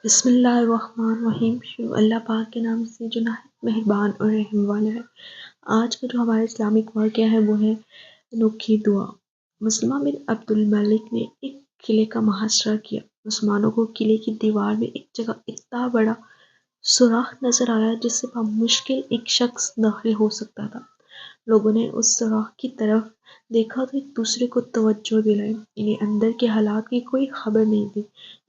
بسم اللہ الرحمن الرحیم۔ شروع اللہ پاک کے نام سے جو نہایت مہربان اور رحم والا ہے۔ آج کا جو ہمارا اسلامک واقعہ ہے وہ ہے انوکھی دعا۔ مسلمہ بن عبد الملک نے ایک قلعے کا محاصرہ کیا۔ مسلمانوں کو قلعے کی دیوار میں ایک جگہ اتنا بڑا سوراخ نظر آیا جس سے بمشکل ایک شخص داخل ہو سکتا تھا۔ لوگوں نے اس سوراخ کی طرف دیکھا تو ایک دوسرے کو توجہ دلائی۔ انہیں اندر کے حالات کی کوئی خبر نہیں تھی۔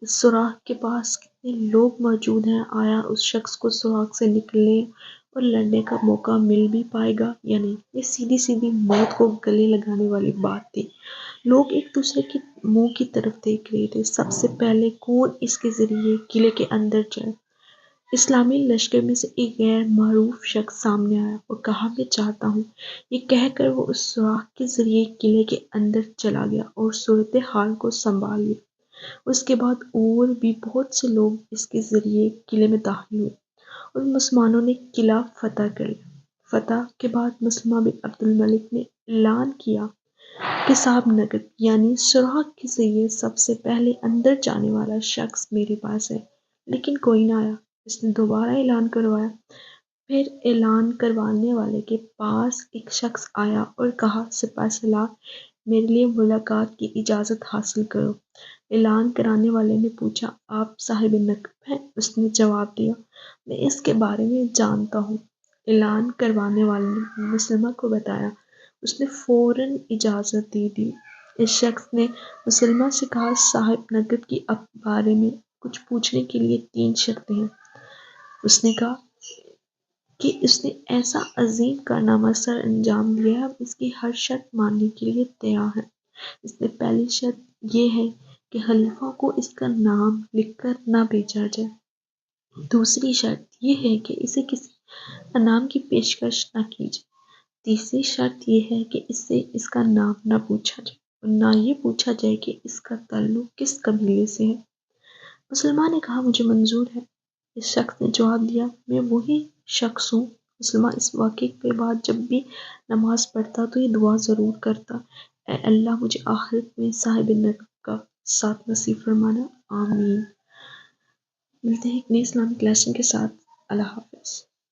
اس سوراخ کے پاس کتنے لوگ موجود ہیں، آیا اس شخص کو سوراخ سے نکلنے اور لڑنے کا موقع مل بھی پائے گا یا نہیں؟ یہ سیدھی سیدھی موت کو گلے لگانے والی بات تھی۔ لوگ ایک دوسرے کے منہ کی طرف دیکھ رہے تھے۔ سب سے پہلے کون اس کے ذریعے قلعے کے اندر جائے؟ اسلامی لشکر میں سے ایک غیر معروف شخص سامنے آیا اور کہا میں چاہتا ہوں۔ یہ کہہ کر وہ اس سوراخ کے ذریعے قلعے کے اندر چلا گیا اور صورتحال کو سنبھال لیا۔ اس کے بعد اور بھی بہت سے لوگ اس کے ذریعے قلعے میں داخل ہوئے اور مسلمانوں نے قلعہ فتح کر لیا۔ فتح کے بعد مسلمہ بن عبد الملک نے اعلان کیا کہ صاحب نگد یعنی سوراخ کے ذریعے سب سے پہلے اندر جانے والا شخص میرے پاس ہے، لیکن کوئی نہ آیا۔ اس نے دوبارہ اعلان کروایا۔ پھر اعلان کروانے والے کے پاس ایک شخص آیا اور کہا سپہ سالار میرے لیے ملاقات کی اجازت حاصل کرو۔ اعلان کرانے والے نے پوچھا آپ صاحب نقب ہیں؟ اس نے جواب دیا میں اس کے بارے میں جانتا ہوں۔ اعلان کروانے والے نے مسلمہ کو بتایا۔ اس نے فوراً اجازت دے دی۔ اس شخص نے مسلمہ سے کہا صاحب نقب کے بارے میں کچھ پوچھنے کے لیے 3 شرطیں ہیں۔ اس نے کہا کہ اس نے ایسا عظیم کارنامہ سر انجام دیا ہے، ہم اس کی ہر شرط ماننے کے لیے تیار ہیں۔ اس نے پہلی شرط یہ ہے کہ خلیفہ کو اس کا نام لکھ کر نہ بھیجا جائے۔ دوسری شرط یہ ہے کہ اسے کسی انعام کی پیشکش نہ کی جائے۔ تیسری شرط یہ ہے کہ اس سے اس کا نام نہ پوچھا جائے اور نہ یہ پوچھا جائے کہ اس کا تعلق کس قبیلے سے ہے۔ مسلمہ نے کہا مجھے منظور ہے۔ اس شخص نے جواب دیا میں وہی شخص ہوں۔ مسلمہ اس واقعے کے بعد جب بھی نماز پڑھتا تو یہ دعا ضرور کرتا، اے اللہ مجھے آخرت میں صاحب نقب کا ساتھ نصیب فرمانا، آمین۔ ملتے ہیں ایک نئے اسلامک لیسن کے ساتھ۔ اللہ حافظ۔